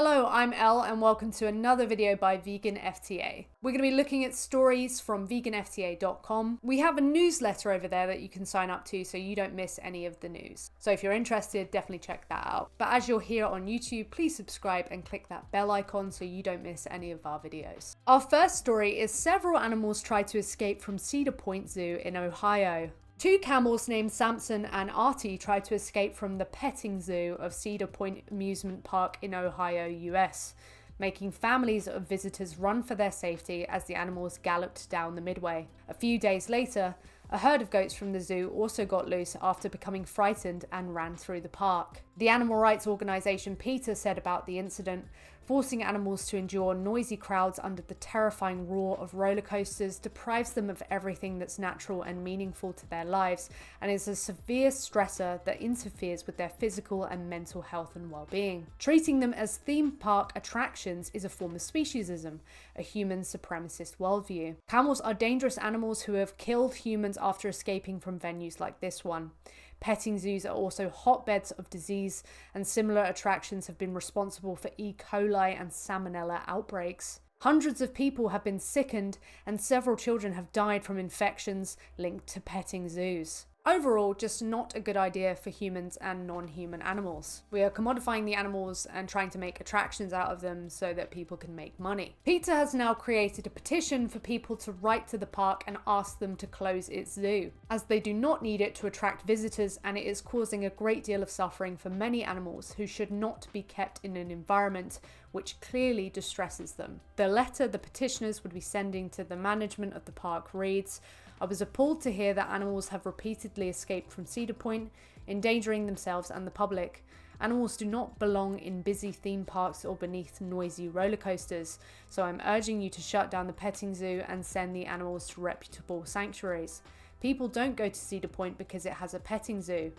Hello, I'm Elle and welcome to another video by Vegan FTA. We're going to be looking at stories from veganfta.com. We have a newsletter over there that you can sign up to so you don't miss any of the news. So if you're interested, definitely check that out. But as you're here on YouTube, please subscribe and click that bell icon so you don't miss any of our videos. Our first story is several animals tried to escape from Cedar Point Zoo in Ohio. Two camels named Samson and Artie tried to escape from the petting zoo of Cedar Point Amusement Park in Ohio, US, making families of visitors run for their safety as the animals galloped down the midway. A few days later, a herd of goats from the zoo also got loose after becoming frightened and ran through the park. The animal rights organisation Peta said about the incident, forcing animals to endure noisy crowds under the terrifying roar of roller coasters deprives them of everything that's natural and meaningful to their lives and is a severe stressor that interferes with their physical and mental health and well-being. Treating them as theme park attractions is a form of speciesism, a human supremacist worldview. Camels are dangerous animals who have killed humans after escaping from venues like this one. Petting zoos are also hotbeds of disease, and similar attractions have been responsible for E. coli and salmonella outbreaks. Hundreds of people have been sickened, and several children have died from infections linked to petting zoos. Overall, just not a good idea for humans and non-human animals. We are commodifying the animals and trying to make attractions out of them so that people can make money. Peta has now created a petition for people to write to the park and ask them to close its zoo, as they do not need it to attract visitors and it is causing a great deal of suffering for many animals who should not be kept in an environment which clearly distresses them. The letter the petitioners would be sending to the management of the park reads, "I was appalled to hear that animals have repeatedly escaped from Cedar Point, endangering themselves and the public. Animals do not belong in busy theme parks or beneath noisy roller coasters, so I'm urging you to shut down the petting zoo and send the animals to reputable sanctuaries. People don't go to Cedar Point because it has a petting zoo.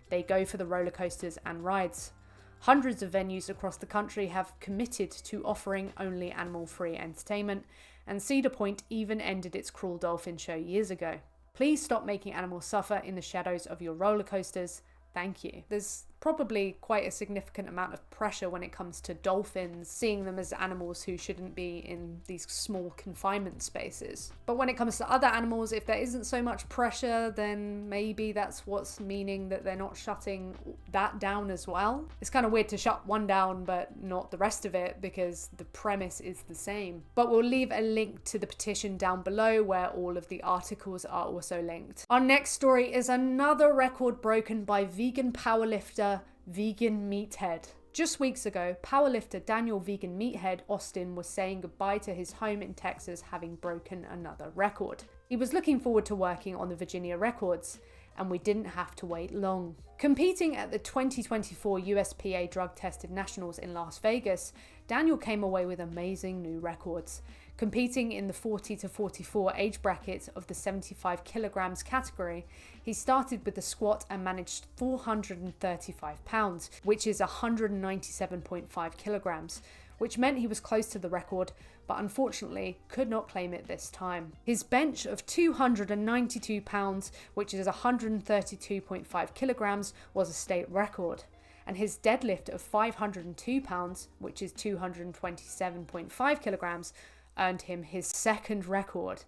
They go for the roller coasters and rides. Hundreds of venues across the country have committed to offering only animal-free entertainment, and Cedar Point even ended its cruel dolphin show years ago. Please stop making animals suffer in the shadows of your roller coasters. Thank you." There's probably quite a significant amount of pressure when it comes to dolphins, seeing them as animals who shouldn't be in these small confinement spaces. But when it comes to other animals, if there isn't so much pressure, then maybe that's what's meaning that they're not shutting that down as well. It's kind of weird to shut one down but not the rest of it because the premise is the same. But we'll leave a link to the petition down below where all of the articles are also linked. Our next story is another record broken by vegan powerlifter Vegan Meathead. Just weeks ago, powerlifter Daniel Vegan Meathead Austin was saying goodbye to his home in Texas, having broken another record. He was looking forward to working on the Virginia records, and we didn't have to wait long. Competing at the 2024 USPA Drug Tested Nationals in Las Vegas, Daniel came away with amazing new records. Competing in the 40 to 44 age bracket of the 75 kilograms category, he started with the squat and managed 435 pounds, which is 197.5 kilograms, which meant he was close to the record, but unfortunately could not claim it this time. His bench of 292 pounds, which is 132.5 kilograms, was a state record, and his deadlift of 502 pounds, which is 227.5 kilograms, earned him his second record.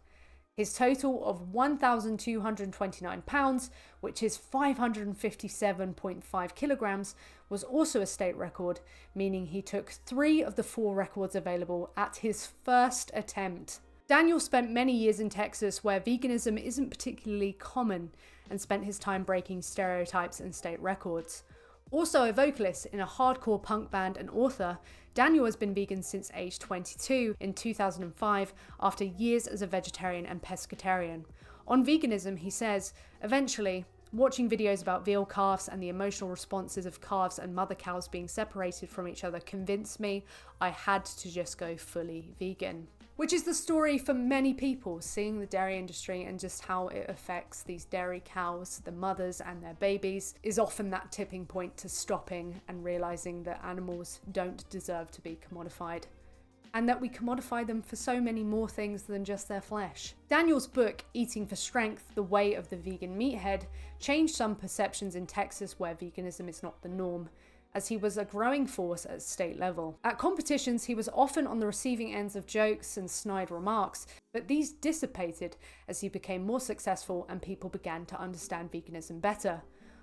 His total of 1,229 pounds, which is 557.5 kilograms, was also a state record, meaning he took 3 of the 4 records available at his first attempt. Daniel spent many years in Texas where veganism isn't particularly common and spent his time breaking stereotypes and state records. Also a vocalist in a hardcore punk band and author, Daniel has been vegan since age 22 in 2005 after years as a vegetarian and pescatarian. On veganism, he says, "Eventually, watching videos about veal calves and the emotional responses of calves and mother cows being separated from each other convinced me I had to just go fully vegan." Which is the story for many people, seeing the dairy industry and just how it affects these dairy cows, the mothers and their babies, is often that tipping point to stopping and realizing that animals don't deserve to be commodified, and that we commodify them for so many more things than just their flesh. Daniel's book, Eating for Strength: The Way of the Vegan Meathead, changed some perceptions in Texas where veganism is not the norm, as he was a growing force at state level. At competitions, he was often on the receiving ends of jokes and snide remarks, but these dissipated as he became more successful and people began to understand veganism better.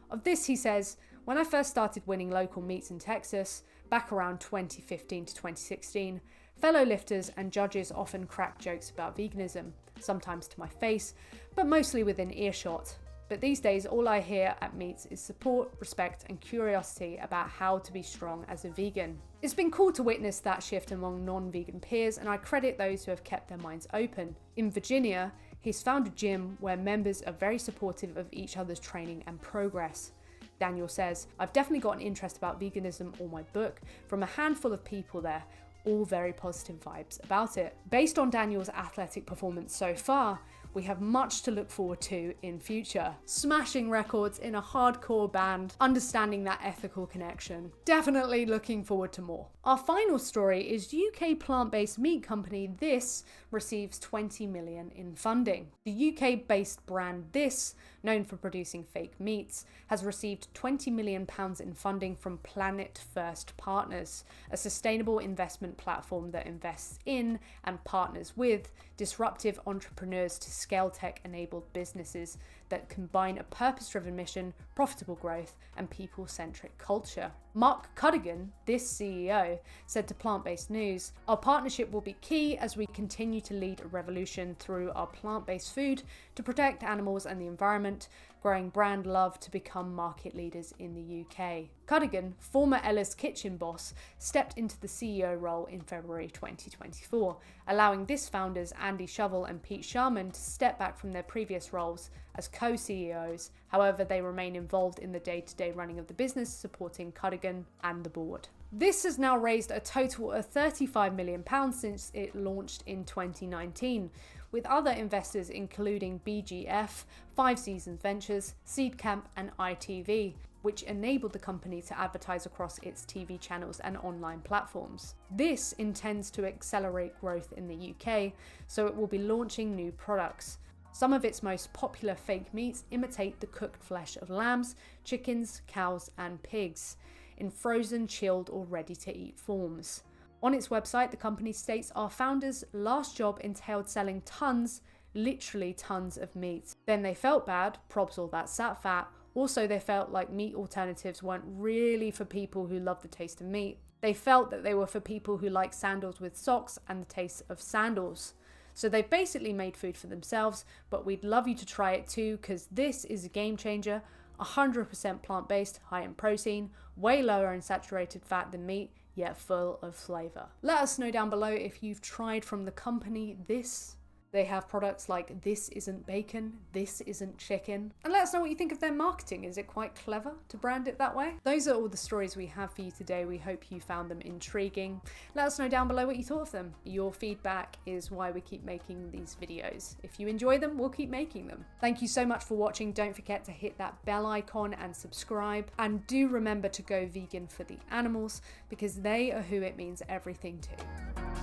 Of this, he says, "When I first started winning local meets in Texas, back around 2015 to 2016, fellow lifters and judges often cracked jokes about veganism, sometimes to my face, but mostly within earshot. But these days, all I hear at meets is support, respect, and curiosity about how to be strong as a vegan." It's been cool to witness that shift among non-vegan peers, and I credit those who have kept their minds open. In Virginia, he's found a gym where members are very supportive of each other's training and progress. Daniel says, "I've definitely got an interest about veganism or my book from a handful of people there, all very positive vibes about it." Based on Daniel's athletic performance so far, we have much to look forward to in future. Smashing records in a hardcore band, understanding that ethical connection. Definitely looking forward to more. Our final story is UK plant-based meat company This receives 20 million in funding. The UK-based brand This, known for producing fake meats, has received £20 million in funding from Planet First Partners, a sustainable investment platform that invests in and partners with disruptive entrepreneurs to scale tech-enabled businesses that combine a purpose-driven mission, profitable growth, and people-centric culture. Mark Cuddigan, This CEO, said to Plant-Based News, "Our partnership will be key as we continue to lead a revolution through our plant-based food to protect animals and the environment, growing brand love to become market leaders in the UK." Cuddigan, former Ella's Kitchen boss, stepped into the CEO role in February 2024, allowing This founders Andy Shovel and Pete Sharman to step back from their previous roles as co-CEOs. However, they remain involved in the day-to-day running of the business, supporting Cuddigan and the board. This has now raised a total of £35 million since it launched in 2019, with other investors including BGF, 5 Seasons Ventures, Seed Camp, and ITV, which enabled the company to advertise across its TV channels and online platforms. This intends to accelerate growth in the UK, so it will be launching new products. Some of its most popular fake meats imitate the cooked flesh of lambs, chickens, cows, and pigs, in frozen, chilled, or ready-to-eat forms. On its website, the company states our founders' last job entailed selling tons, literally tons of meat. Then they felt bad, probs all that sat fat. Also, they felt like meat alternatives weren't really for people who love the taste of meat. They felt that they were for people who like sandals with socks and the taste of sandals. So they basically made food for themselves, but we'd love you to try it too, because this is a game changer. 100% plant-based, high in protein, way lower in saturated fat than meat, yet full of flavour. Let us know down below if you've tried from the company This. They have products like "This isn't bacon, this isn't chicken." And let us know what you think of their marketing. Is it quite clever to brand it that way? Those are all the stories we have for you today. We hope you found them intriguing. Let us know down below what you thought of them. Your feedback is why we keep making these videos. If you enjoy them, we'll keep making them. Thank you so much for watching. Don't forget to hit that bell icon and subscribe. And do remember to go vegan for the animals, because they are who it means everything to.